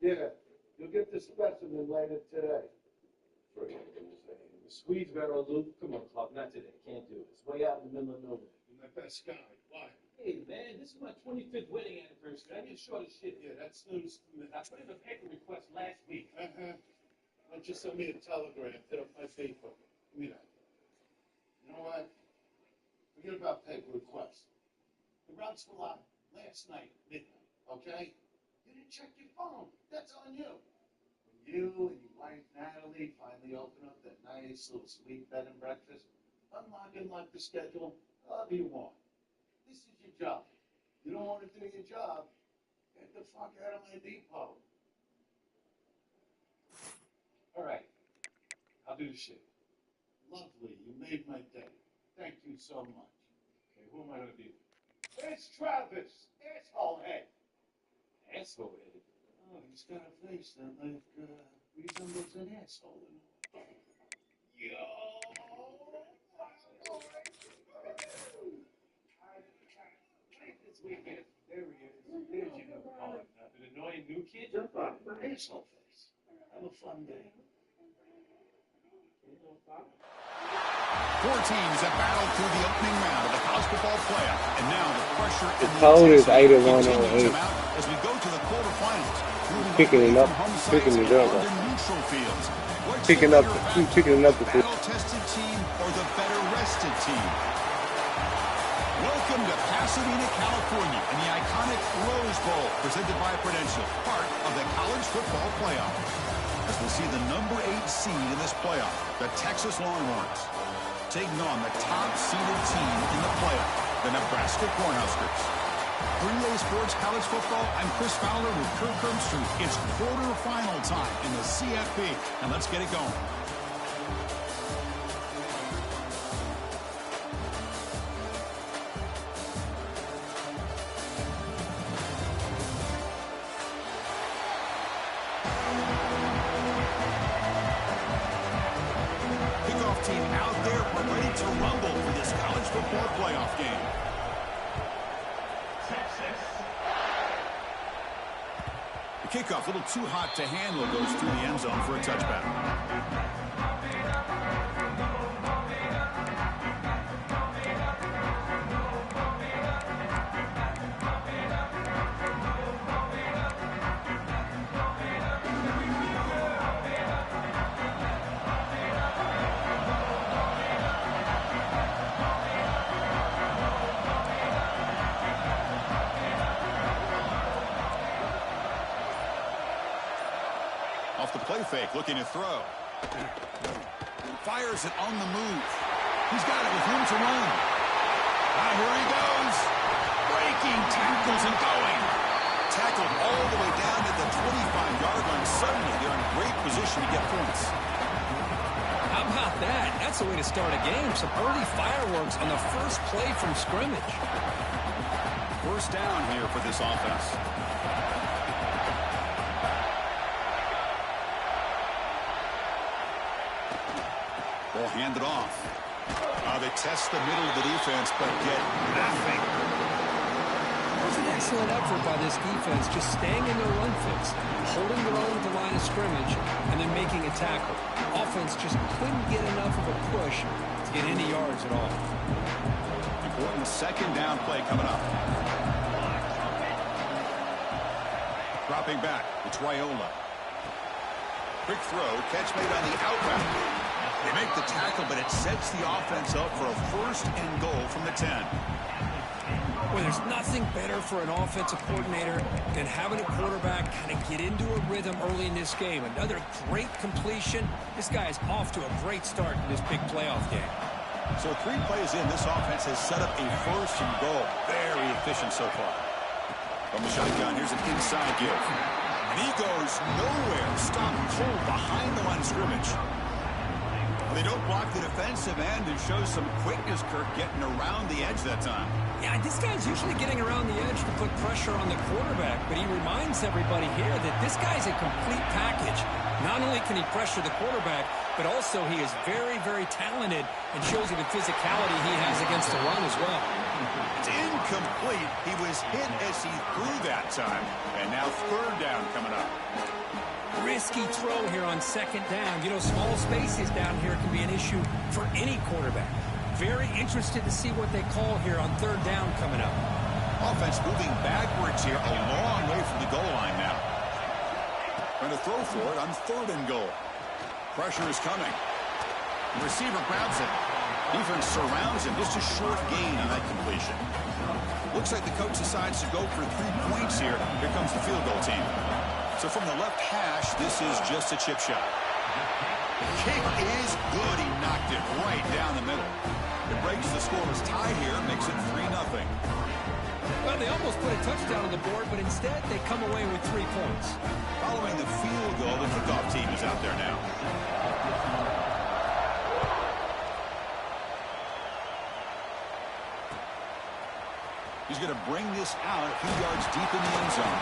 Yeah, you'll get the specimen later today. The Swedes better Luke. Come on, Clark, not today. Can't do it. It's way out in the middle of nowhere. You're my best guy. Why? Hey, man, this is my 25th wedding anniversary. I get short as shit. Yeah, that's news to me. I put in a paper request last week. Why don't you send me a telegram? Hit up my paper. Give me that. You know what? Forget about paper requests. The routes were live last night, midnight, okay? You didn't check your phone. That's on you. When you and your wife, Natalie, finally open up that nice little sweet bed and breakfast, unlock and lock the schedule, however you want. This is your job. You don't want to do your job, get the fuck out of my depot. All right. I'll do the shit. Lovely. You made my day. Thank you so much. Okay, who am I going to be with? It's Travis. Asshole head. Asshole head. Oh, he's got a face that like resembles an asshole. Yo! This weekend. There he is. There's your new caller. An annoying new kid? Jump on my asshole face. Have a fun day. Four teams have battled through the opening round of the college football playoff, and now the pressure and The code is intensity 81 on continues 8. them out as we go to the quarterfinals. Picking it up, From home picking sites it up. on their neutral fields. What's Picking the up, bigger keep factor? picking it up. The battle-tested team or the better rested team? Welcome to Pasadena, California, and the iconic Rose Bowl, presented by Prudential, part of the college football playoff. As we'll see the number 8 seed in this playoff, the Texas Longhorns, taking on the top-seeded team in the playoff, the Nebraska Cornhuskers. Relay Sports College Football, I'm Chris Fowler with Kirk Herbstreit. It's quarterfinal time in the CFP, and let's get it going. Kickoff team out there, we're ready to rumble for this college football playoff game. The kickoff, a little too hot to handle, goes through the end zone for a touchback. Off the play fake, looking to throw. Fires it on the move. He's got it with room to run. Ah, here he goes. Breaking tackles and going. Tackled all the way down at the 25-yard line. Suddenly, they're in great position to get points. How about that? That's a way to start a game. Some early fireworks on the first play from scrimmage. First down here for this offense. Ball handed off. They test the middle of the defense, but get nothing. It was an excellent effort by this defense, just staying in their run fix, holding their own at the line of scrimmage, and then making a tackle. Offense just couldn't get enough of a push to get any yards at all. Important second down play coming up. Dropping back, it's Raiola. Quick throw, catch made on the out route. They make the tackle, but it sets the offense up for a first and goal from the 10. Well, there's nothing better for an offensive coordinator than having a quarterback kind of get into a rhythm early in this game. Another great completion. This guy is off to a great start in this big playoff game. So 3 plays in, this offense has set up a first and goal. Very efficient so far. From the shotgun, here's an inside give. And he goes nowhere. Stopped cold behind the line of scrimmage. They don't block the defensive end and show some quickness, Kirk, getting around the edge that time. Yeah, this guy's usually getting around the edge to put pressure on the quarterback, but he reminds everybody here that this guy's a complete package. Not only can he pressure the quarterback, but also he is very, very talented and shows you the physicality he has against the run as well. It's incomplete. He was hit as he threw that time. And now third down coming up. Risky throw here on second down. You know, small spaces down here can be an issue for any quarterback. Very interested to see what they call here on third down coming up. Offense moving backwards here, a long way from the goal line now. Trying to throw for it on third and goal. Pressure is coming. The receiver grabs it. Defense surrounds him. Just a short gain on that completion. Looks like the coach decides to go for 3 points here. Here comes the field goal team. So from the left hash, this is just a chip shot. Kick is good. He knocked it right down the middle. It breaks the scoreless tie here, makes it 3-0. Well, they almost put a touchdown on the board, but instead they come away with 3 points. Following the field goal, the kickoff team is out there now. He's going to bring this out a few yards deep in the end zone.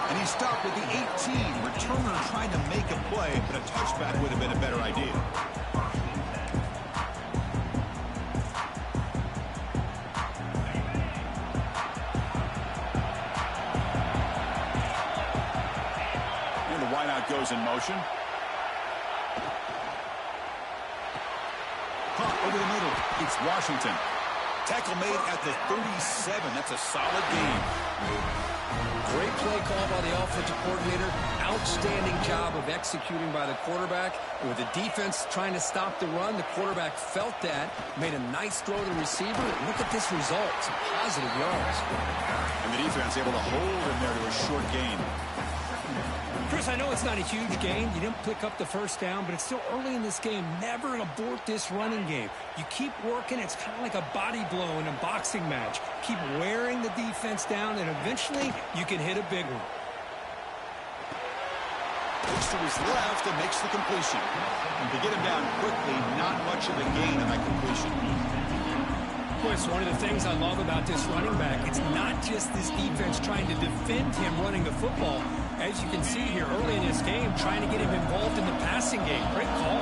And he's stopped at the 18. Returner trying to make a play, but a touchback would have been a better idea. And the wideout goes in motion. Caught over the middle. It's Washington. Tackle made at the 37. That's a solid game. Great play call by the offensive coordinator. Outstanding job of executing by the quarterback. And with the defense trying to stop the run, the quarterback felt that, made a nice throw to the receiver. And look at this result. Some positive yards. And the defense able to hold him there to a short gain. Chris, I know it's not a huge gain. You didn't pick up the first down, but it's still early in this game. Never abort this running game. You keep working. It's kind of like a body blow in a boxing match. Keep wearing the defense down, and eventually you can hit a big one. Looks to his left and makes the completion. To get him down quickly, not much of a gain on that completion. Chris, one of the things I love about this running back, it's not just this defense trying to defend him running the football. As you can see here early in this game, trying to get him involved in the passing game. Great call.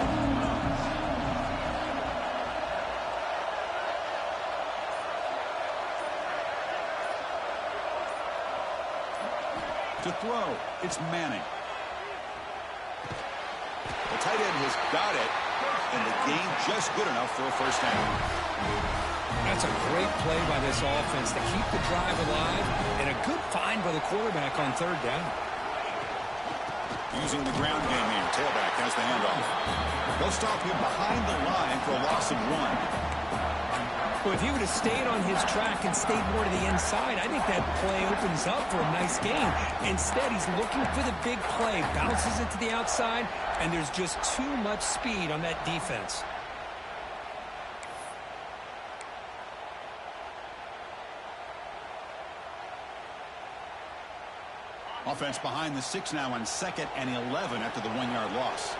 To throw, it's Manning. The tight end has got it, and the gain just good enough for a first down. That's a great play by this offense to keep the drive alive, and a good find by the quarterback on third down. Using the ground game here. Tailback has the handoff. They'll stop him behind the line for a loss of 1. Well, if he would have stayed on his track and stayed more to the inside, I think that play opens up for a nice gain. Instead, he's looking for the big play, bounces it to the outside, and there's just too much speed on that defense. Offense behind the 6 now on 2nd and 11 after the 1-yard loss.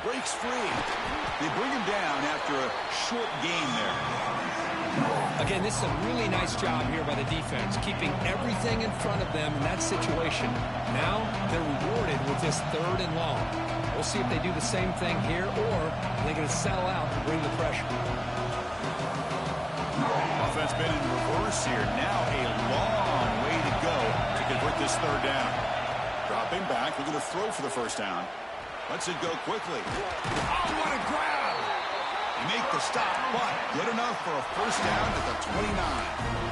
Breaks free. They bring him down after a short gain there. Again, this is a really nice job here by the defense, keeping everything in front of them in that situation. Now they're rewarded with this 3rd and long. We'll see if they do the same thing here, or they're going to sell out and bring the pressure. Offense been in reverse here. Now a long way to go to convert this 3rd down. Dropping back, looking to throw for the first down. Lets it go quickly. Oh, what a grab! They make the stop, but good enough for a first down at the 29.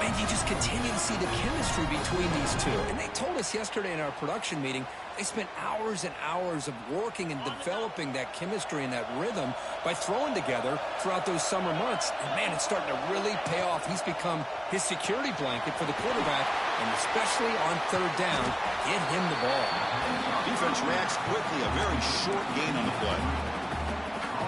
And you just continue to see the chemistry between these two. And they told us yesterday in our production meeting, they spent hours and hours of working and developing that chemistry and that rhythm by throwing together throughout those summer months. And, man, it's starting to really pay off. He's become his security blanket for the quarterback, and especially on 3rd down, get him the ball. Defense reacts quickly. A very short gain on the play.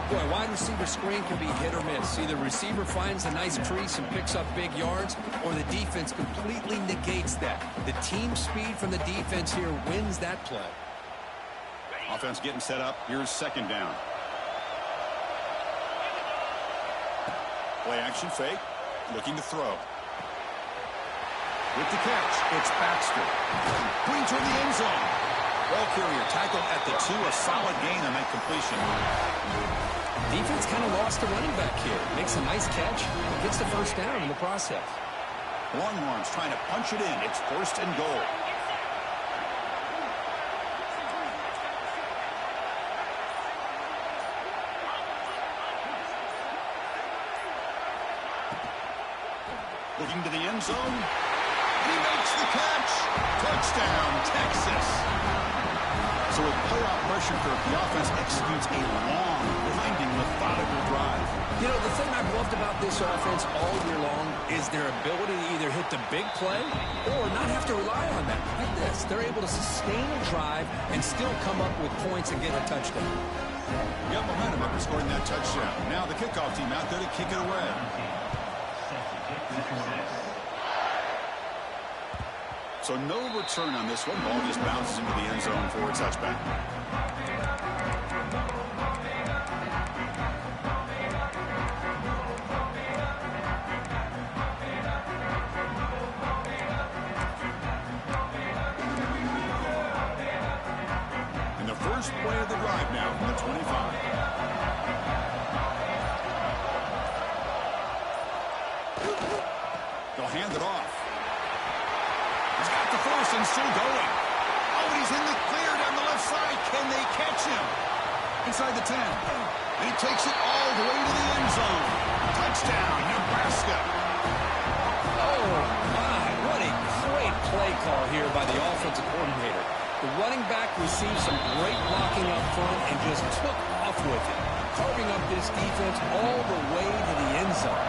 Boy, wide receiver screen can be hit or miss. Either receiver finds a nice crease and picks up big yards, or the defense completely negates that. The team speed from the defense here wins that play. Offense getting set up. Here's 2nd down. Play action fake. Looking to throw. With the catch, it's Baxter. Putting toward the end zone. Ball carrier tackled at the 2, a solid gain on that completion. Defense kind of lost the running back here. Makes a nice catch, gets the first down in the process. Longhorns trying to punch it in. It's 1st and goal. Looking to the end zone. He makes the catch. Touchdown, Texas. So with playoff pressure curve, the offense executes a long, winding, methodical drive. You know, the thing I've loved about this offense all year long is their ability to either hit the big play or not have to rely on that. Like this, they're able to sustain a drive and still come up with points and get a touchdown. You got momentum after scoring that touchdown. Now the kickoff team out there to kick it away. So no return on this one. Ball just bounces into the end zone for a touchback. And the first play of the drive now from the 25. They'll hand it off. He's got the first and still going. Oh, and he's in the clear down the left side. Can they catch him? Inside the 10. And he takes it all the way to the end zone. Touchdown, Nebraska. Oh, my. What a great play call here by the offensive coordinator. The running back received some great blocking up front and just took off with it, carving up this defense all the way to the end zone.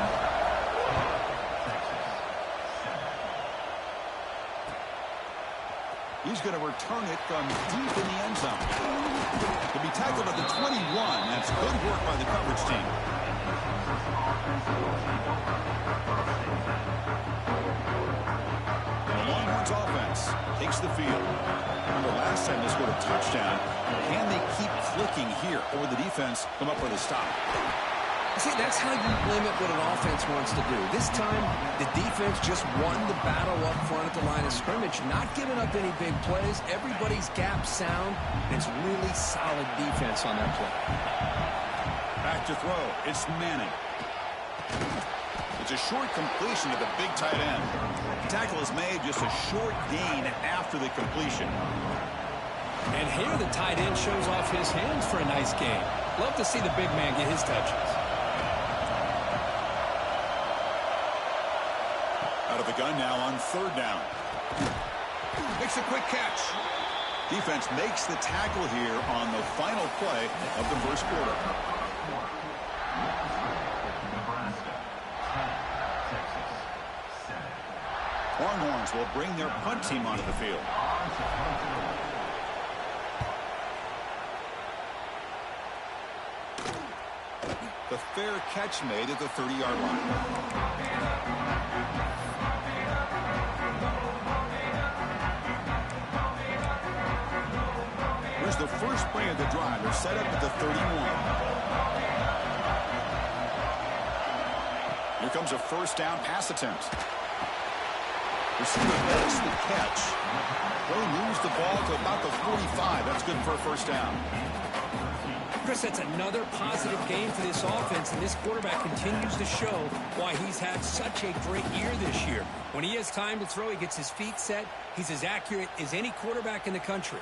He's going to return it from deep in the end zone. To be tackled at the 21. That's good work by the coverage team. The Longhorns offense takes the field. Remember last time they scored a touchdown. Can they keep clicking here, or will the defense come up with a stop? See, that's how you limit what an offense wants to do. This time, the defense just won the battle up front at the line of scrimmage, not giving up any big plays. Everybody's gap sound, and it's really solid defense on that play. Back to throw. It's Manning. It's a short completion to the big tight end. The tackle is made, just a short gain after the completion. And here the tight end shows off his hands for a nice gain. Love to see the big man get his touches. Out of the gun now on 3rd down. Makes a quick catch. Defense makes the tackle here on the final play of the first quarter. Longhorns will bring their punt team onto the field. The fair catch made at the 30-yard line. Here's the first play of the drive. They're set up at the 31. Here comes a first down pass attempt. Receiver makes the catch. Play moves the ball to about the 45. That's good for a first down. Chris, that's another positive game for this offense, and this quarterback continues to show why he's had such a great year this year. When he has time to throw, he gets his feet set. He's as accurate as any quarterback in the country.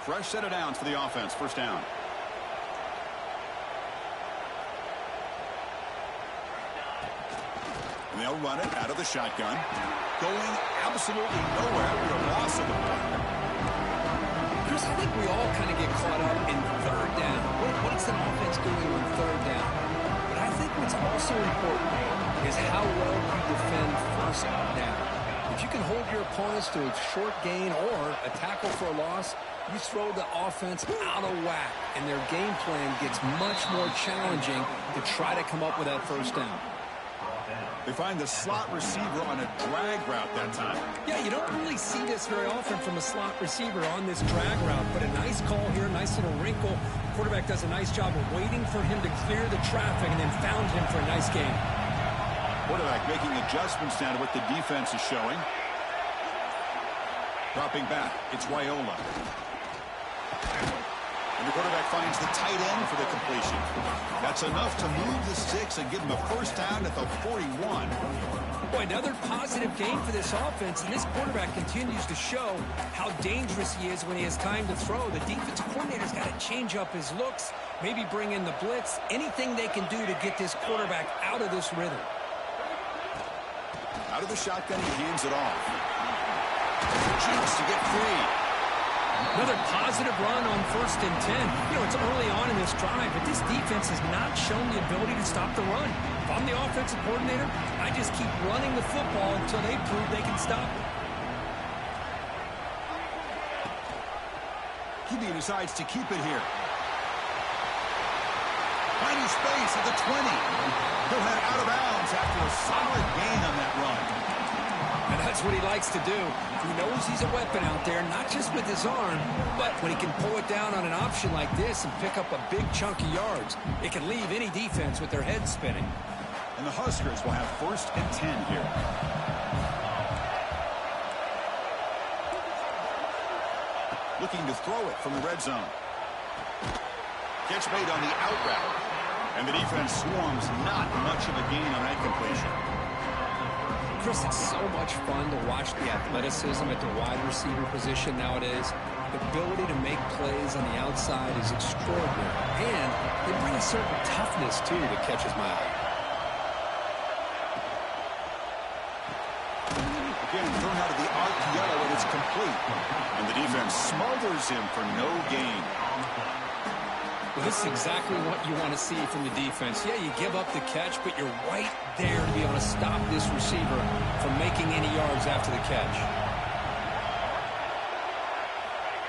Fresh set of downs for the offense. First down. And they'll run it out of the shotgun. Going absolutely nowhere after a loss of the ball. Chris, I think we all kind of get caught up in 3rd down. What's an offense doing on 3rd down? But I think what's also important is how well you defend 1st down. If you can hold your opponents to a short gain or a tackle for a loss, you throw the offense out of whack, and their game plan gets much more challenging to try to come up with that first down. They find the slot receiver on a drag route that time. Yeah, you don't really see this very often from a slot receiver on this drag route, but a nice call here, nice little wrinkle. Quarterback does a nice job of waiting for him to clear the traffic and then found him for a nice gain. Quarterback making adjustments now to what the defense is showing. Dropping back, it's Raiola. And the quarterback finds the tight end for the completion. That's enough to move the sticks and give him a first down at the 41. Boy, another positive game for this offense, and this quarterback continues to show how dangerous he is when he has time to throw. The defensive coordinator's got to change up his looks, maybe bring in the blitz, anything they can do to get this quarterback out of this rhythm. Out of the shotgun, he hands it off. Chance to get free. Another positive run on 1st and 10. You know, it's early on in this drive, but this defense has not shown the ability to stop the run. If I'm the offensive coordinator, I just keep running the football until they prove they can stop it. QB decides to keep it here. Finding space at the 20. He'll head out of bounds after a solid gain on that run. And that's what he likes to do. He knows he's a weapon out there, not just with his arm, but when he can pull it down on an option like this and pick up a big chunk of yards, it can leave any defense with their head spinning. And the Huskers will have 1st and 10 here. Looking to throw it from the red zone. Catch made on the out route. And the defense swarms, not much of a gain on that completion. Chris, it's so much fun to watch the athleticism at the wide receiver position nowadays. The ability to make plays on the outside is extraordinary. And they bring a certain toughness, too, that catches my eye. Again, thrown out of the RPO, and it's complete. And the defense smothers him for no gain. Well, this is exactly what you want to see from the defense. Yeah, you give up the catch, but you're right there to be able to stop this receiver from making any yards after the catch.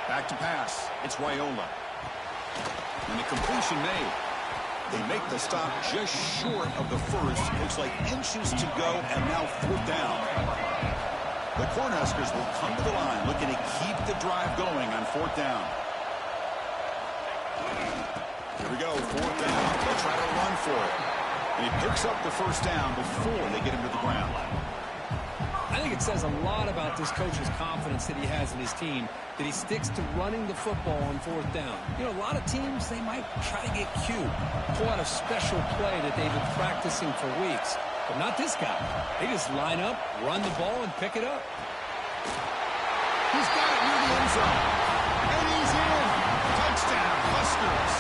Back to pass. It's Raiola. And the completion made. They make the stop just short of the first. Looks like inches to go, and now 4th down. The Cornhuskers will come to the line, looking to keep the drive going on 4th down. Here we go, 4th down. They'll try to run for it. And he picks up the first down before they get him to the ground. I think it says a lot about this coach's confidence that he has in his team, that he sticks to running the football on 4th down. You know, a lot of teams, they might try to get cute, pull out a special play that they've been practicing for weeks. But not this guy. They just line up, run the ball, and pick it up. He's got it near the end zone. And he's in. Touchdown, Huskers.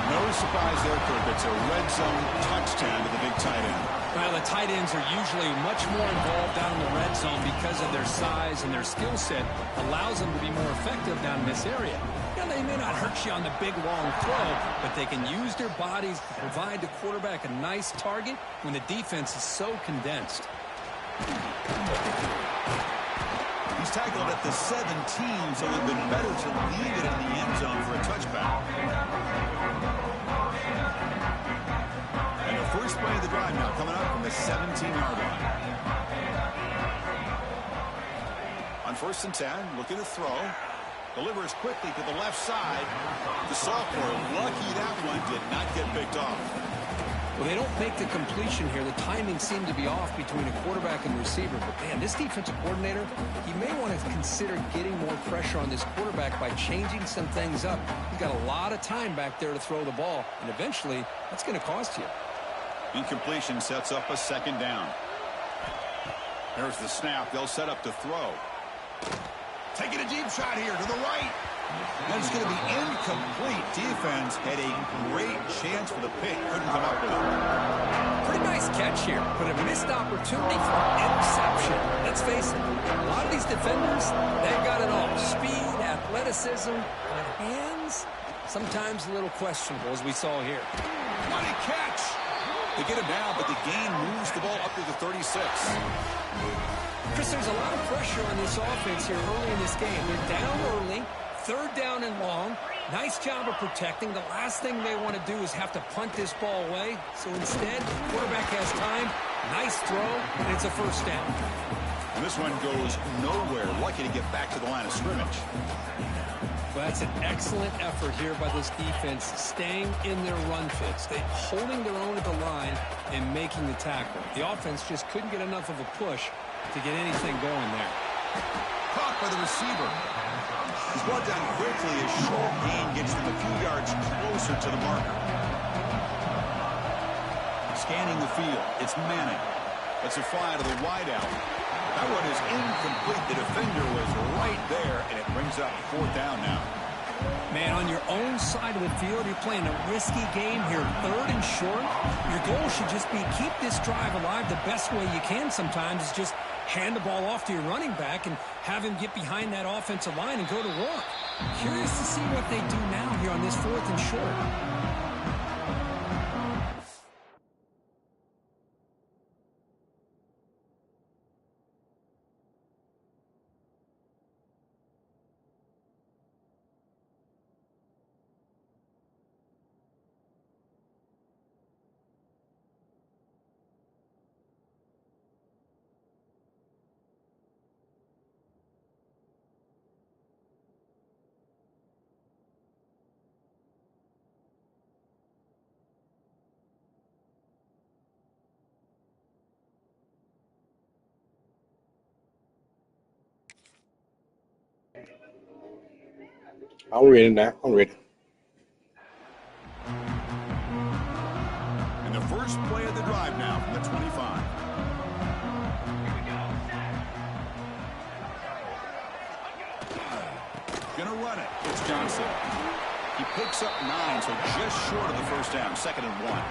No surprise there, Kirk. It's a red zone touchdown to the big tight end. Well, the tight ends are usually much more involved down in the red zone because of their size and their skill set allows them to be more effective down in this area. You know, they may not hurt you on the big, long throw, but they can use their bodies to provide the quarterback a nice target when the defense is so condensed. He's tackled at the 17, so it would have been better to leave it in the end zone for a touchback. And the first play of the drive now coming up from the 17-yard line. On 1st and 10, looking to throw. Delivers quickly to the left side. The sophomore, lucky that one did not get picked off. Well, they don't make the completion here. The timing seemed to be off between a quarterback and receiver. But, man, this defensive coordinator, he may want to consider getting more pressure on this quarterback by changing some things up. He's got a lot of time back there to throw the ball, and eventually that's going to cost you. Incompletion sets up a 2nd down. There's the snap. They'll set up to throw. Taking a deep shot here to the right. And it's going to be incomplete. Defense had a great chance for the pick. Couldn't come up with it. Pretty nice catch here, but a missed opportunity for interception. Let's face it, a lot of these defenders, they've got it all. Speed, athleticism, but hands, sometimes a little questionable, as we saw here. What a catch. They get him down, but the gain moves the ball up to the 36. Chris, there's a lot of pressure on this offense here early in this game. They're down early, 3rd down and long. Nice job of protecting. The last thing they want to do is have to punt this ball away. So instead, the quarterback has time. Nice throw, and it's a 1st down. And this one goes nowhere. Lucky to get back to the line of scrimmage. Well, that's an excellent effort here by this defense, staying in their run fits. They're holding their own at the line and making the tackle. The offense just couldn't get enough of a push to get anything going there. Caught by the receiver. He's brought down quickly as short gain gets them a few yards closer to the marker. Scanning the field, it's Manning. Let's it fly to the wideout. That one is incomplete. The defender was right there, and it brings up 4th down now. Man, on your own side of the field, you're playing a risky game here, 3rd and short. Your goal should just be keep this drive alive the best way you can sometimes is just hand the ball off to your running back and have him get behind that offensive line and go to work. Curious to see what they do now here on this 4th and short. I'm ready now. I'm ready. And the first play of the drive now from the 25. Gonna run it. It's Johnson. He picks up 9, so just short of the first down. 2nd and 1.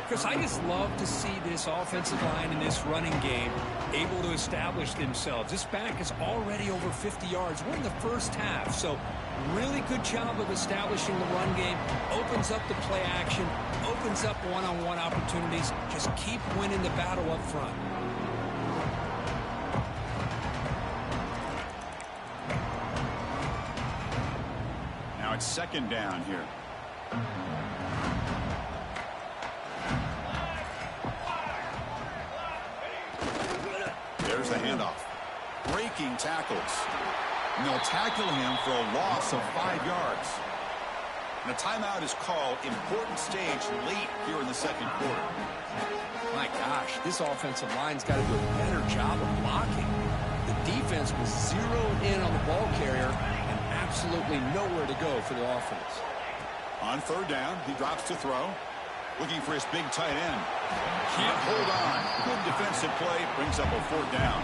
Chris, I just love to see this offensive line and this running game able to establish themselves. This back is already over 50 yards. We're in the first half, so really good job of establishing the run game. Opens up the play action, opens up one-on-one opportunities. Just keep winning the battle up front. Now it's 2nd down here. There's the handoff. Breaking tackles. And they'll tackle him for a loss of 5 yards. And a timeout is called. Important stage late here in the 2nd quarter. My gosh, this offensive line's got to do a better job of blocking. The defense was zeroed in on the ball carrier and absolutely nowhere to go for the offense. On 3rd down, he drops to throw. Looking for his big tight end. Can't hold on. Good defensive play. Brings up a 4th down.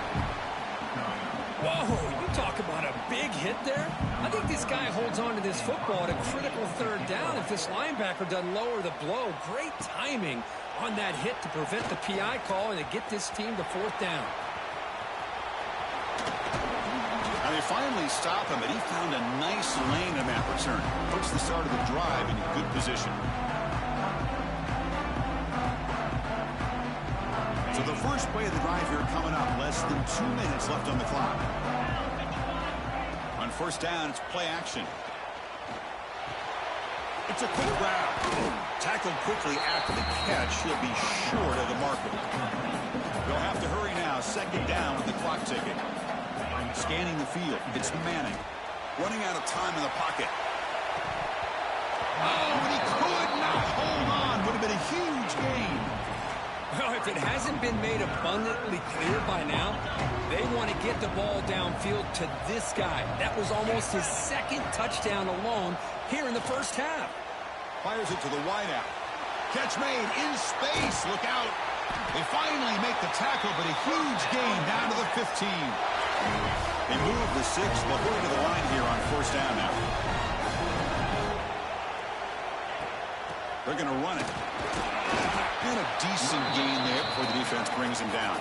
Whoa, you talk about a big hit there. I think this guy holds on to this football at a critical 3rd down if this linebacker doesn't lower the blow. Great timing on that hit to prevent the PI call and to get this team to 4th down. And they finally stop him, but he found a nice lane in that return. Puts the start of the drive in good position. So the first play of the drive here coming up. Less than 2 minutes left on the clock. On 1st down, it's play action. It's a quick route. Tackled quickly after the catch. He'll be short of the marker. They'll have to hurry now. 2nd down with the clock ticking. Scanning the field. It's Manning. Running out of time in the pocket. Oh, but he could not hold on. Would have been a huge gain. Well, if it hasn't been made abundantly clear by now, they want to get the ball downfield to this guy. That was almost his 2nd touchdown alone here in the first half. Fires it to the wideout. Catch made in space. Look out. They finally make the tackle, but a huge gain down to the 15. They move the 6. They'll hurry to the line here on 1st down now. They're going to run it. And a decent gain there before the defense brings him down.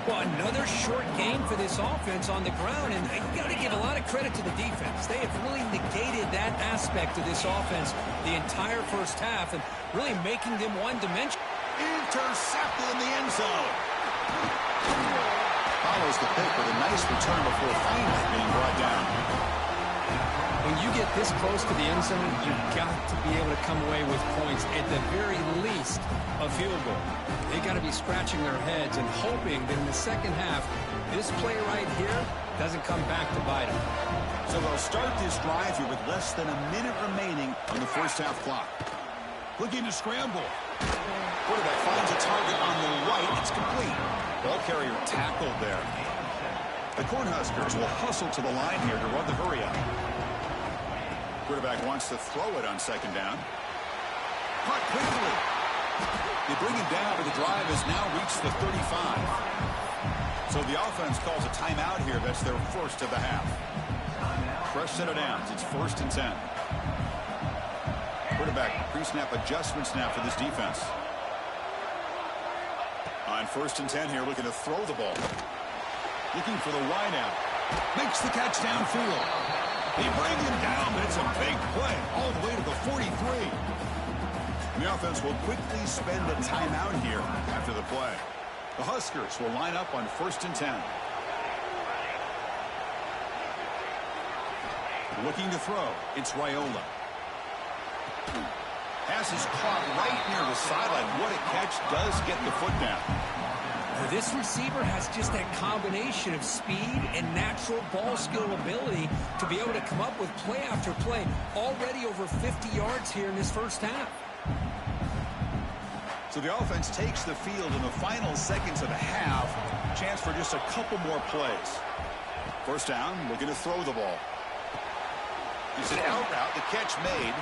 Well, another short gain for this offense on the ground, and you got to give a lot of credit to the defense. They have really negated that aspect of this offense the entire first half and really making them one-dimensional. Intercepted in the end zone. Follows the pick with a nice return before finally being brought down. When you get this close to the end zone, you've got to be able to come away with points, at the very least, a field goal. They got to be scratching their heads and hoping that in the 2nd half, this play right here doesn't come back to bite them. So they'll start this drive here with less than a minute remaining on the first half clock. Looking to scramble. Quarterback finds a target on the right. It's complete. Ball carrier tackled there. The Cornhuskers will hustle to the line here to run the hurry up. Quarterback wants to throw it on second down. Caught quickly. They bring him down, but the drive has now reached the 35. So the offense calls a timeout here. That's their first of the half. Fresh set of downs. It's 1st and 10. Quarterback pre-snap adjustments now for this defense. On 1st and 10 here, looking to throw the ball. Looking for the wideout. Makes the catch downfield. They bring him down, but it's a big play all the way to the 43. The offense will quickly spend a timeout here after the play. The Huskers will line up on 1st and 10. Looking to throw. It's Raiola. Pass is caught right near the sideline. What a catch. Does get the foot down. This receiver has just that combination of speed and natural ball skill ability to be able to come up with play after play. Already over 50 yards here in this first half. So the offense takes the field in the final seconds of the half. Chance for just a couple more plays. First down, looking to throw the ball. It's an out route, the catch made.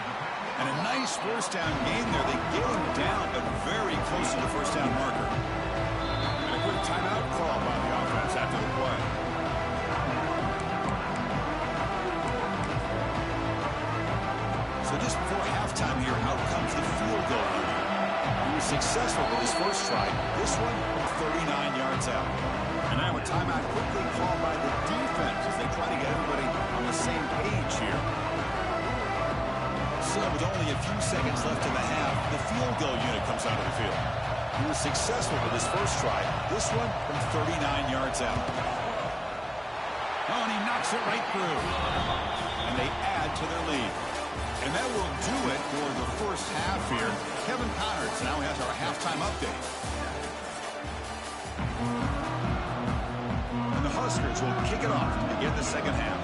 And a nice first down gain there. They get him down, but very close to the first down marker. And a quick timeout call by the offense after the play. So just before halftime here, out comes the field goal. He was successful with his first try. This one from 39 yards out. And now a timeout quickly called by the defense as they try to get everybody on the same page here. So with only a few seconds left in the half, the field goal unit comes out of the field. He was successful with his first try. This one from 39 yards out. Oh, and he knocks it right through. And they add to their lead. And that will do it for the first half here. Kevin Connors now has our halftime update. And the Huskers will kick it off to begin the second half.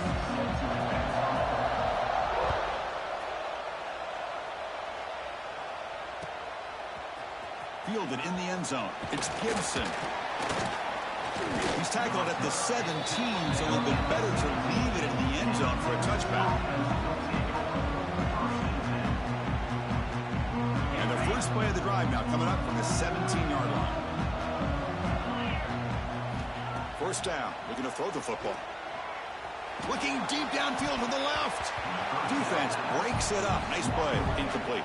Fielded in the end zone. It's Gibson. He's tackled at the 17, so a little bit better to leave it in the end zone for a touchback. And the first play of the drive now coming up from the 17-yard line. First down, looking to throw the football. Looking deep downfield to the left. Defense breaks it up. Nice play. Incomplete.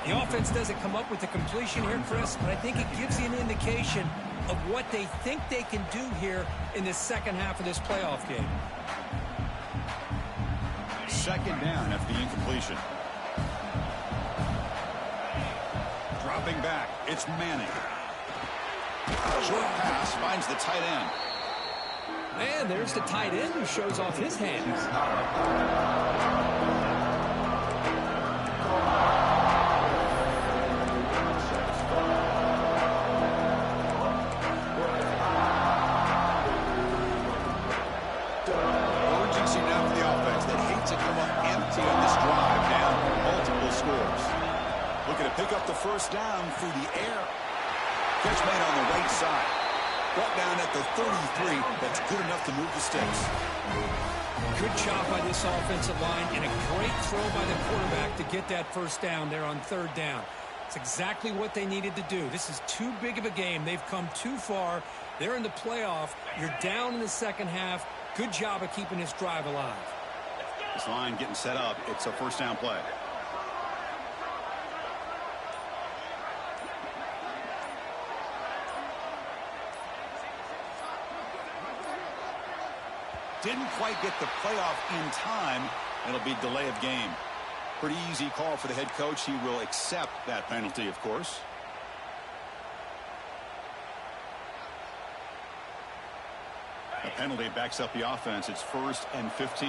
The offense doesn't come up with the completion here, Chris, but I think it gives you an indication of what they think they can do here in the second half of this playoff game. Second down after the incompletion. Dropping back. It's Manning. Short pass finds the tight end. And there's the tight end who shows off his hands. Urgency now for the offense that hate to come up empty on this drive down multiple scores. Looking to pick up the first down through the air. Catch made on the right side. Brought down at the 33. That's good enough to move the sticks. Good job by this offensive line and a great throw by the quarterback to get that first down there on third down. It's exactly what they needed to do. This is too big of a game. They've come too far. They're in the playoff. You're down in the second half. Good job of keeping this drive alive. This line getting set up. It's a first down play. Didn't quite get the playoff in time. It'll be delay of game. Pretty easy call for the head coach. He will accept that penalty, of course. A penalty backs up the offense. It's 1st and 15.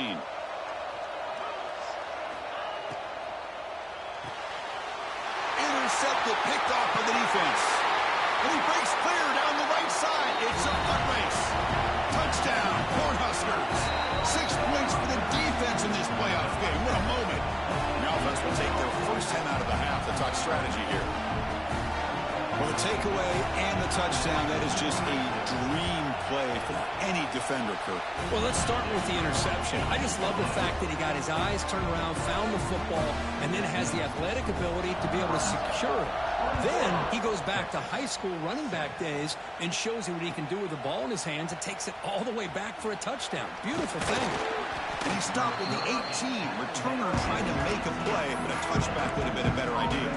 Intercepted, picked off by the defense. And he breaks clear down the right side. It's a foot race. Touchdown, Cornhuskers. 6 points for the defense in this playoff game. What a moment. The offense will take their first 10 out of the half. The talk strategy here. Well, The takeaway and the touchdown, that is just a dream play for any defender, Kirk. Well, let's start with the interception. I just love the fact that he got his eyes turned around, found the football, and then has the athletic ability to be able to secure it. Then he goes back to high school running back days and shows you what he can do with the ball in his hands and takes it all the way back for a touchdown. Beautiful thing. And he stopped at the 18. Returner trying to make a play, but a touchback would have been a better idea.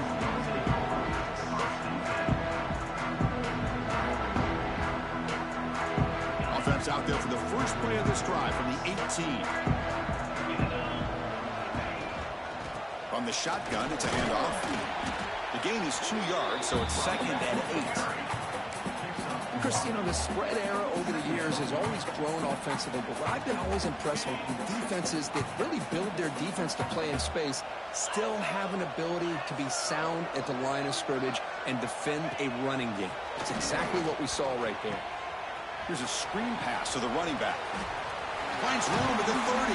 Offense out there for the first play of this drive from the 18. From the shotgun, it's a handoff. The gain is 2 yards, so it's 2nd and 8. Chris, you know, the spread era over the years has always grown offensively, but what I've been always impressed with defenses that really build their defense to play in space still have an ability to be sound at the line of scrimmage and defend a running game. It's exactly what we saw right there. Here's a screen pass to the running back. Finds room at the 30.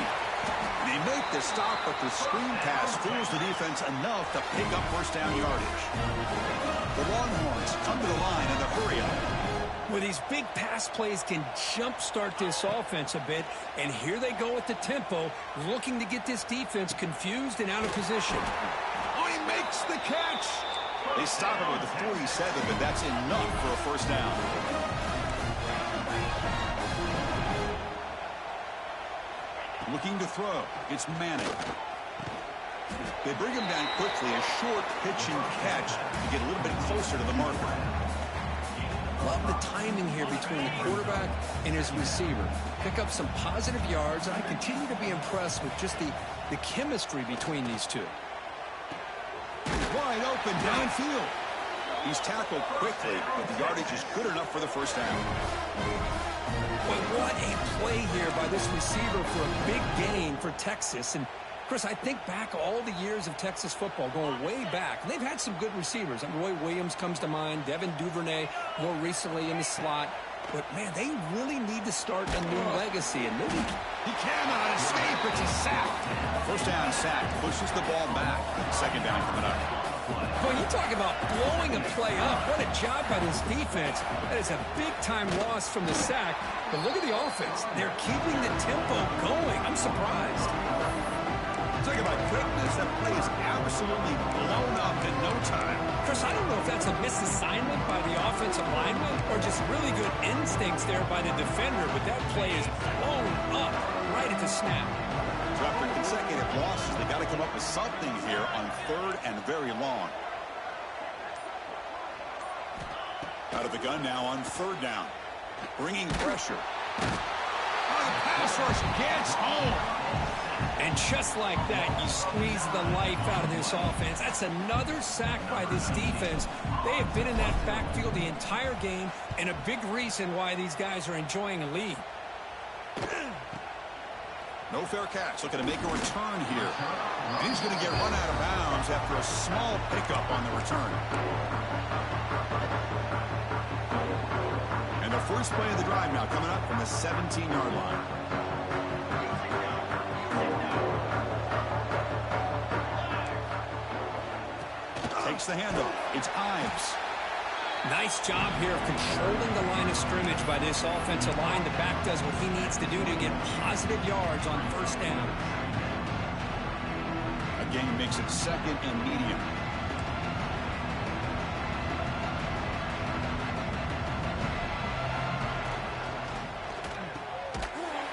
They make the stop, but the screen pass fools the defense enough to pick up first down yardage. The Longhorns come to the line in the hurry-up. Well, these big pass plays can jumpstart this offense a bit, and here they go at the tempo, looking to get this defense confused and out of position. Oh, he makes the catch! They stop him with the 47, but that's enough for a first down. Looking to throw. It's Manning. They bring him down quickly, a short pitch and catch to get a little bit closer to the marker. Love the timing here between the quarterback and his receiver. Pick up some positive yards, and I continue to be impressed with just the chemistry between these two. Wide open downfield. He's tackled quickly, but the yardage is good enough for the first down. But what a play here by this receiver for a big gain for Texas. And Chris, I think back all the years of Texas football, going way back. And they've had some good receivers. Roy Williams comes to mind, Devin Duvernay more recently in the slot. But, man, they really need to start a new legacy. And maybe he cannot escape. It's a sack. First down sack. Pushes the ball back. Second down coming up. Boy, you talk about blowing a play up. What a job by this defense. That is a big-time loss from the sack. But look at the offense. They're keeping the tempo going. I'm surprised. Talk about quickness. That play is absolutely blown up in no time. Chris, I don't know if that's a misassignment by the offensive lineman or just really good instincts there by the defender, but that play is blown up right at the snap. So after consecutive losses, they got to come up with something here on 3rd and very long. Out of the gun now on 3rd down. Bringing pressure. Oh, the pass rush gets home. And just like that, you squeeze the life out of this offense. That's another sack by this defense. They have been in that backfield the entire game, and a big reason why these guys are enjoying a lead. No fair catch. Looking to make a return here. And he's going to get run out of bounds after a small pickup on the return. And the first play of the drive now coming up from the 17-yard line. Takes the handoff. It's Ives. Nice job here of controlling the line of scrimmage by this offensive line. The back does what he needs to do to get positive yards on first down. Again, makes it 2nd and medium.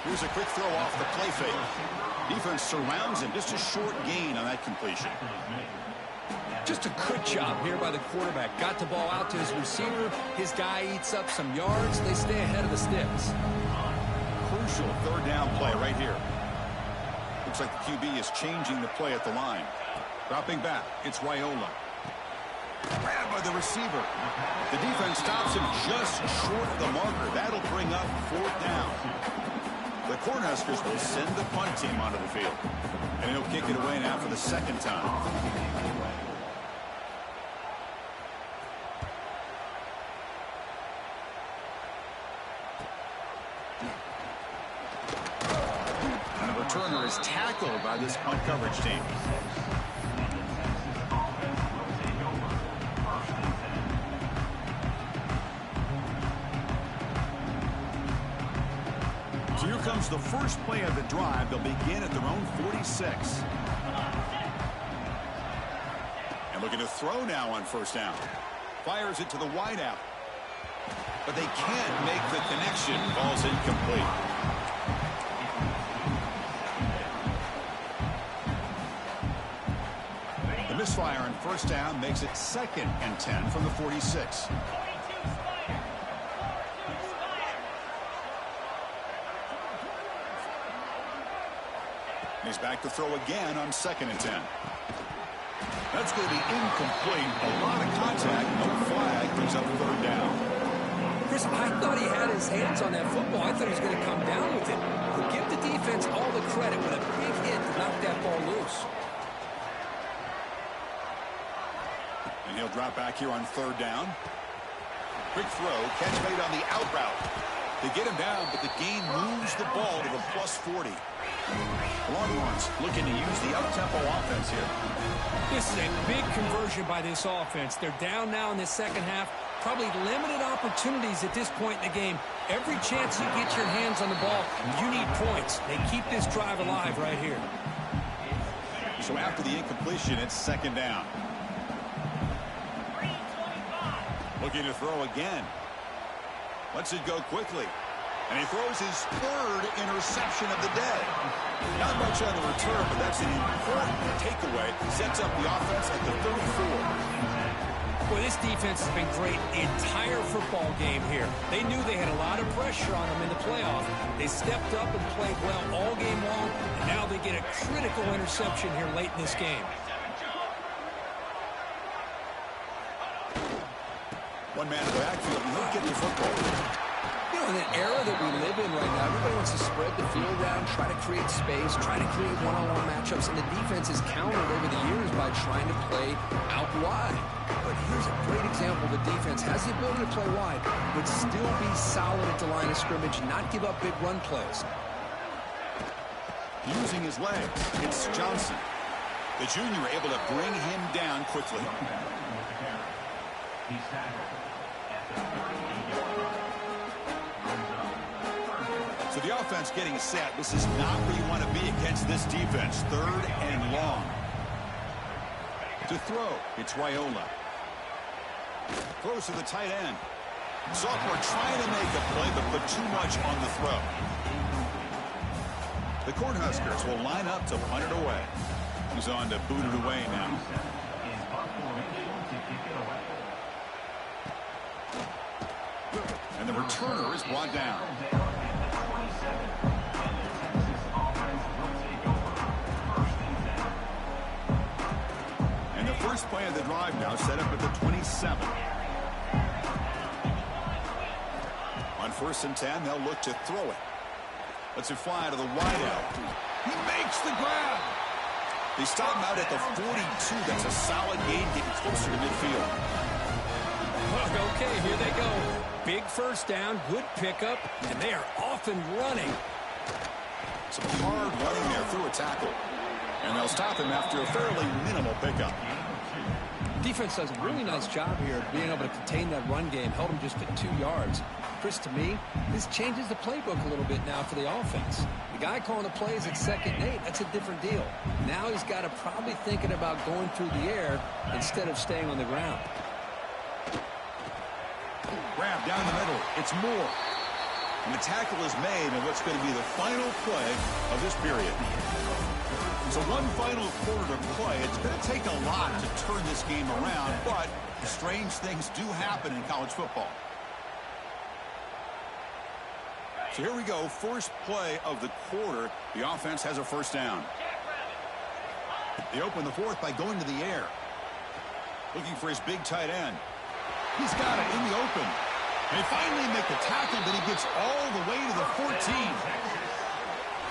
Here's a quick throw off the play fake. Defense surrounds him. Just a short gain on that completion. Just a good job here by the quarterback. Got the ball out to his receiver. His guy eats up some yards. They stay ahead of the sticks. Crucial 3rd down play right here. Looks like the QB is changing the play at the line. Dropping back. It's Raiola. Grabbed by the receiver. The defense stops him just short of the marker. That'll bring up 4th down. The Cornhuskers will send the punt team onto the field. And he'll kick it away now for the 2nd time. Returner is tackled by this punt coverage team. the first play of the drive. They'll begin at their own 46. And looking to throw now on first down. Fires it to the wideout. But they can't make the connection. Ball's incomplete. The misfire on first down makes it 2nd and 10 from the 46. He's back to throw again on 2nd and 10. That's going to be incomplete. A lot of contact. No flag. Brings up 3rd down. Chris, I thought he had his hands on that football. I thought he was going to come down with it. We'll give the defense all the credit with a big hit to knock that ball loose. And he'll drop back here on 3rd down. Quick throw. Catch made on the out route. They get him down, but the gain moves the ball to the +40. The Longhorns looking to use the up-tempo offense here. This is a big conversion by this offense. They're down now in the second half. Probably limited opportunities at this point in the game. Every chance you get your hands on the ball, you need points. They keep this drive alive right here. So after the incompletion, it's 2nd down. Looking to throw again. Lets it go quickly. And he throws his 3rd interception of the day. Not much on the return, but that's an important takeaway. Sets up the offense at the 34. Well, this defense has been great the entire football game here. They knew they had a lot of pressure on them in the playoff. They stepped up and played well all game long, and now they get a critical interception here late in this game. One man in the backfield, and he'll get the football. You know, in an era that we live in right now, everybody wants to spread the field around, try to create space, try to create one-on-one matchups, and the defense is countered over the years by trying to play out wide. But here's a great example. The defense has the ability to play wide, but still be solid at the line of scrimmage and not give up big run plays. Using his legs, it's Johnson. The junior able to bring him down quickly. So the offense getting set. This is not where you want to be against this defense. 3rd and long. To throw, it's Raiola. Throws to the tight end. Sophomore trying to make a play, but put too much on the throw. The Cornhuskers will line up to punt it away. He's on to boot it away now. And the returner is brought down. And the first play of the drive now set up at the 27. On 1st and 10, they'll look to throw it. Lets it fly to the wideout. He makes the grab. They stop him out at the 42. That's a solid gain, getting closer to midfield. Okay, here they go. Big first down, good pickup, and they are off and running. Some hard running there through a tackle. And they'll stop him after a fairly minimal pickup. Defense does a really nice job here of being able to contain that run game, held him just at 2 yards. Chris, to me, this changes the playbook a little bit now for the offense. The guy calling the plays at 2nd and 8, that's a different deal. Now he's got to probably thinking about going through the air instead of staying on the ground. Grab down the middle. It's Moore. And the tackle is made in what's going to be the final play of this period. So one final quarter to play. It's going to take a lot to turn this game around, but strange things do happen in college football. So here we go. First play of the quarter. The offense has a first down. They open the 4th by going to the air. Looking for his big tight end. He's got it in the open. They finally make the tackle, but he gets all the way to the 14.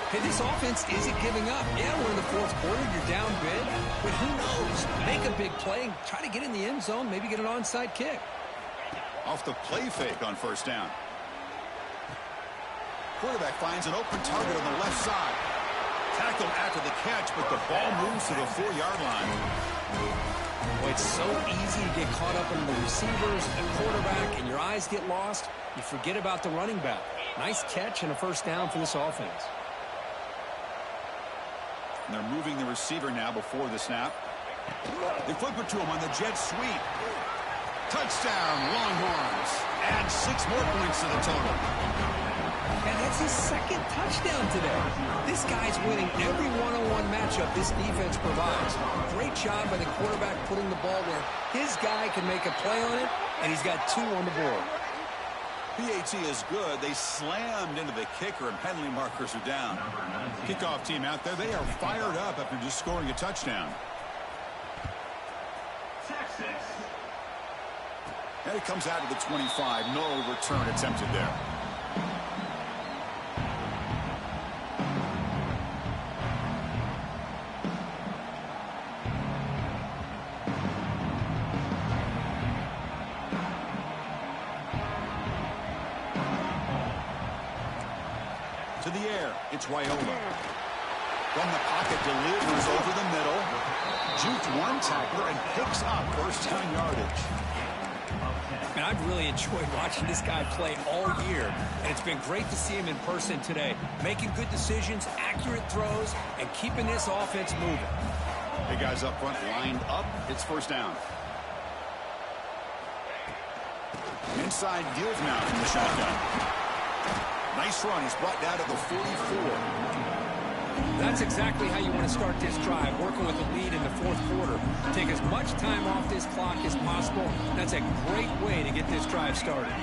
Hey, this offense isn't giving up. Yeah, we're in the 4th quarter. You're down big. But who knows? Make a big play. Try to get in the end zone. Maybe get an onside kick. Off the play fake on first down. Quarterback finds an open target on the left side. Tackled after the catch, but the ball moves to the 4-yard line. Well, it's so easy to get caught up in the receivers and the quarterback, and your eyes get lost. You forget about the running back. Nice catch and a first down for this offense. And they're moving the receiver now before the snap. They flip it to him on the jet sweep. Touchdown, Longhorns. Add 6 more points to the total. And that's his second touchdown today. This guy's winning every one-on-one matchup this defense provides. Great job by the quarterback putting the ball where his guy can make a play on it, and he's got 2 on the board. PAT is good. They slammed into the kicker, and penalty markers are down. Kickoff team out there, they are fired up after just scoring a touchdown. And it comes out to the 25. No return attempted there. To the air, it's Raiola. From the pocket, delivers over the middle. Juked one tackler and picks up first down yardage. And I've really enjoyed watching this guy play all year, and it's been great to see him in person today, making good decisions, accurate throws, and keeping this offense moving. Hey, guys up front lined up. It's first down. Inside deals now from the shotgun. Nice run. He's brought down to the 44. That's exactly how you want to start this drive, working with a lead in the 4th quarter. Take as much time off this clock as possible. That's a great way to get this drive started.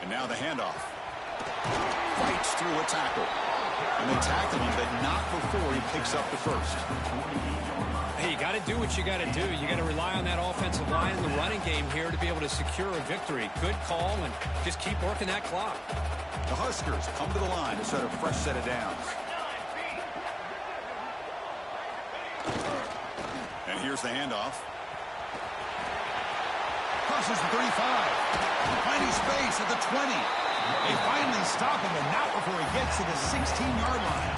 And now the handoff. Fights through a tackle. And they tackle him, but not before he picks up the first. Hey, you got to do what you got to do. You got to rely on that offensive line and the running game here to be able to secure a victory. Good call, and just keep working that clock. The Huskers come to the line to set a fresh set of downs. And here's the handoff. Crosses the 35. Finding space at the 20. They finally stop him, and not before he gets to the 16-yard line.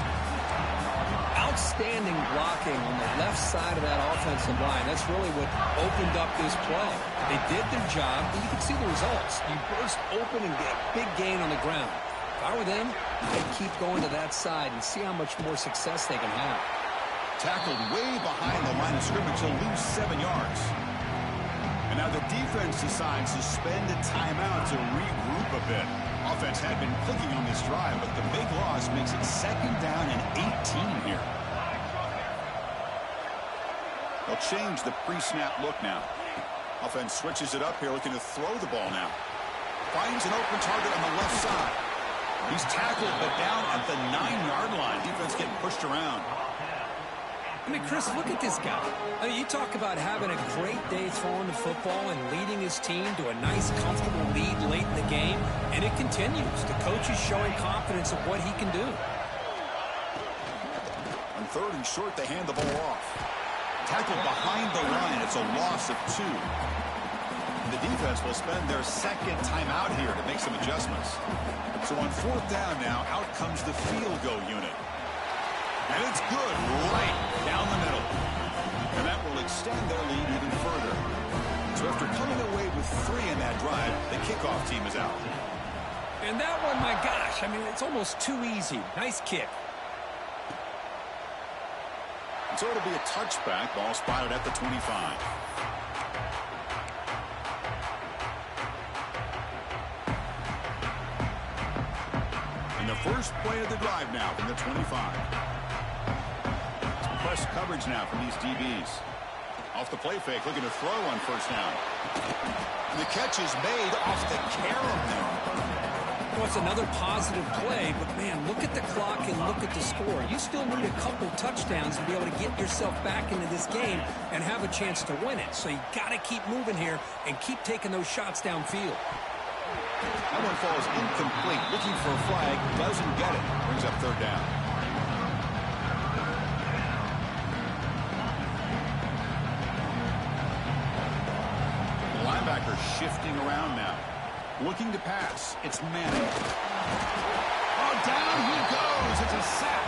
Outstanding blocking on the left side of that offensive line. That's really what opened up this play. They did their job, and you can see the results. You burst open and get a big gain on the ground. If I were them, I'd keep going to that side and see how much more success they can have. Tackled way behind the line of scrimmage. He'll lose 7 yards. And now the defense decides to spend a timeout to regroup a bit. Offense had been clicking on this drive, but the big loss makes it 2nd down and 18 here. They'll change the pre-snap look now. Offense switches it up here, looking to throw the ball now. Finds an open target on the left side. He's tackled, but down at the 9-yard line. Defense getting pushed around. I mean, Chris, look at this guy. I mean, you talk about having a great day throwing the football and leading his team to a nice, comfortable lead late in the game, and it continues. The coach is showing confidence of what he can do. On 3rd and short, they hand the ball off. Tackled behind the line. It's a loss of 2. The defense will spend their 2nd timeout here to make some adjustments. So on 4th down now, out comes the field goal unit. And it's good right down the middle. And that will extend their lead even further. So after coming away with 3 in that drive, the kickoff team is out. And that one, my gosh, I mean, it's almost too easy. Nice kick. And so it'll be a touchback. Ball spotted at the 25. And the first play of the drive now from the 25. Press coverage now from these DBs. Off the play fake, looking to throw on 1st down. And the catch is made off the carom there. Well, it's another positive play, but man, look at the clock and look at the score. You still need a couple touchdowns to be able to get yourself back into this game and have a chance to win it. So you got to keep moving here and keep taking those shots downfield. That one falls incomplete. Looking for a flag, doesn't get it. Brings up 3rd down. Linebacker shifting around now. Looking to pass. It's Manning. Oh, down he goes. It's a sack.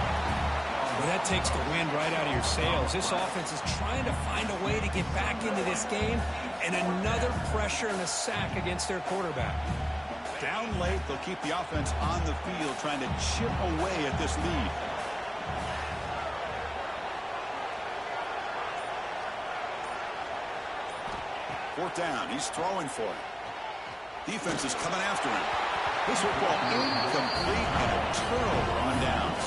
Well, that takes the wind right out of your sails. This offense is trying to find a way to get back into this game, and another pressure and a sack against their quarterback. Down late, they'll keep the offense on the field trying to chip away at this lead. Fourth down, he's throwing for it. Defense is coming after him. This football incomplete and a turnover on downs.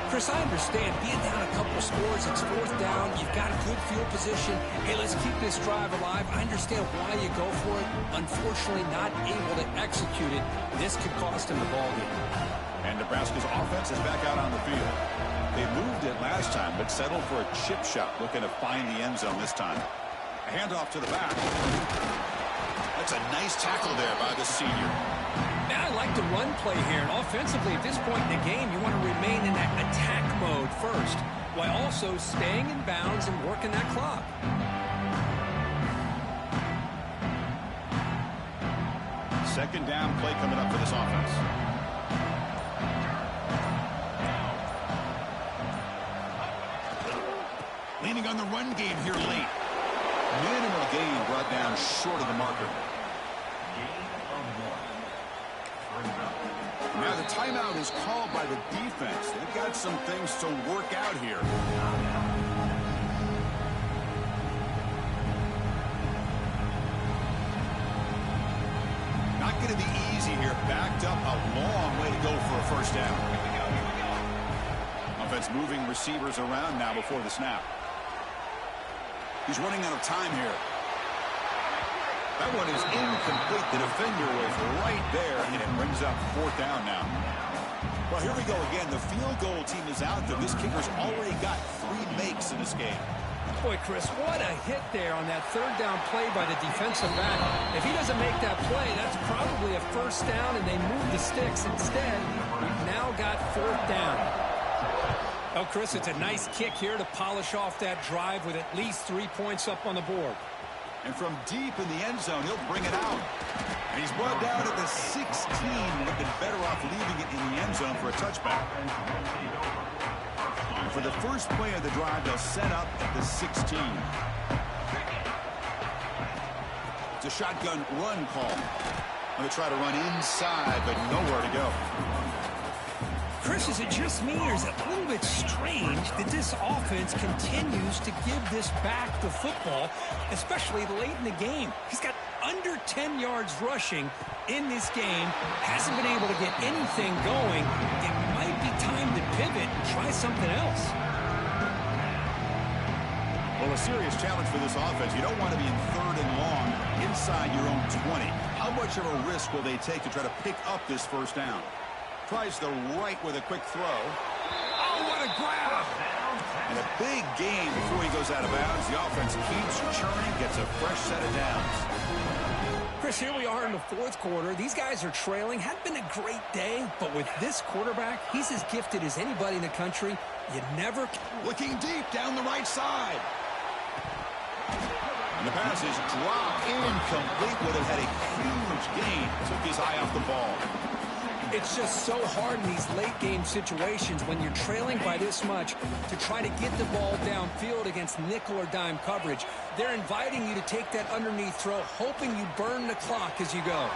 Chris, I understand being down a couple scores, it's fourth down, you've got a good field position. Hey, let's keep this drive alive. I understand why you go for it. Unfortunately, not able to execute it. This could cost him the ball game. And Nebraska's offense is back out on the field. They moved it last time, but settled for a chip shot, looking to find the end zone this time. A handoff to the back. That's a nice tackle there by the senior. Now, I like the run play here, and offensively at this point in the game, you want to remain in that attack mode first, while also staying in bounds and working that clock. Second down play coming up for this offense. Leaning on the run game here late. Minimal gain brought down short of the marker. Now the timeout is called by the defense. They've got some things to work out here. Not going to be easy here. Backed up a long way to go for a first down. Offense moving receivers around now before the snap. He's running out of time here. That one is incomplete. The defender was right there, and it brings up fourth down now. Well, here we go again. The field goal team is out there. This kicker's already got 3 makes in this game. Boy, Chris, what a hit there on that third down play by the defensive back. If he doesn't make that play, that's probably a first down, and they move the sticks. Instead, we've now got fourth down. Oh, Chris, it's a nice kick here to polish off that drive with at least 3 points up on the board. And from deep in the end zone, he'll bring it out. And he's brought down at the 16. Would have been better off leaving it in the end zone for a touchback. And for the first play of the drive, they'll set up at the 16. It's a shotgun run call. Going to try to run inside, but nowhere to go. Chris, is it just me, or is it a little bit strange that this offense continues to give this back the football, especially late in the game? He's got under 10 yards rushing in this game, hasn't been able to get anything going. It might be time to pivot and try something else. Well, a serious challenge for this offense. You don't want to be in third and long inside your own 20. How much of a risk will they take to try to pick up this first down? Tries the right with a quick throw. Oh, what a grab! And a big gain before he goes out of bounds. The offense keeps churning, gets a fresh set of downs. Chris, here we are in the fourth quarter. These guys are trailing. Hadn't been a great day, but with this quarterback, he's as gifted as anybody in the country. You never... Looking deep down the right side. And the pass is dropped. Incomplete. Would have had a huge gain. Took his eye off the ball. It's just so hard in these late-game situations when you're trailing by this much to try to get the ball downfield against nickel or dime coverage. They're inviting you to take that underneath throw, hoping you burn the clock as you go.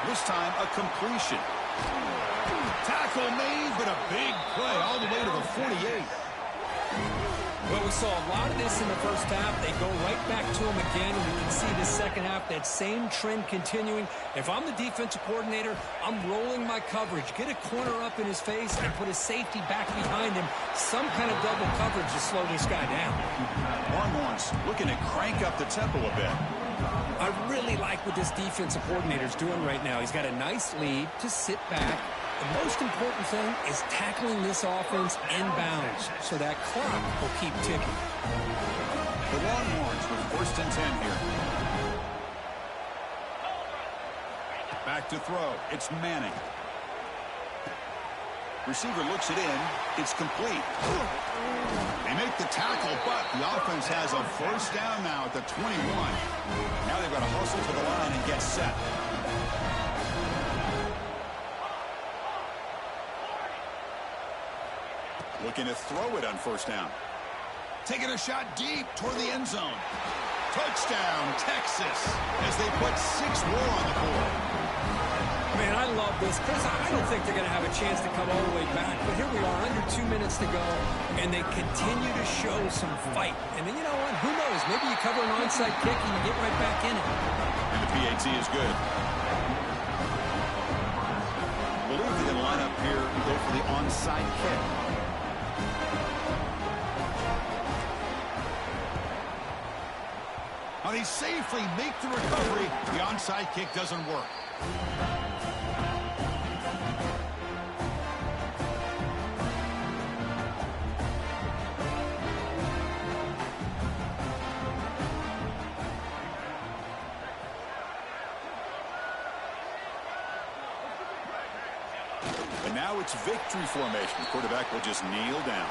This time, a completion. Tackle made, but a big play all the way to the 48. Well, we saw a lot of this in the first half. They go right back to him again, and you can see the second half, that same trend continuing. If I'm the defensive coordinator, I'm rolling my coverage. Get a corner up in his face and put a safety back behind him. Some kind of double coverage to slow this guy down. Longhorns looking to crank up the tempo a bit. I really like what this defensive coordinator's doing right now. He's got a nice lead to sit back. The most important thing is tackling this offense inbounds so that clock will keep ticking. The Longhorns with first and 10 here. Back to throw. It's Manning. Receiver looks it in. It's complete. They make the tackle, but the offense has a first down now at the 21. Now they've got to hustle to the line and get set. Looking to throw it on first down. Taking a shot deep toward the end zone. Touchdown, Texas, as they put 6 more on the board. Man, I love this. Chris, I don't think they're going to have a chance to come all the way back. But here we are, under 2 minutes to go, and they continue to show some fight. And then, you know what? Who knows? Maybe you cover an onside kick and you get right back in it. And the PAT is good. Believe they're going to line up here and go for the onside kick. Now they safely make the recovery. The onside kick doesn't work. And now it's victory formation. The quarterback will just kneel down.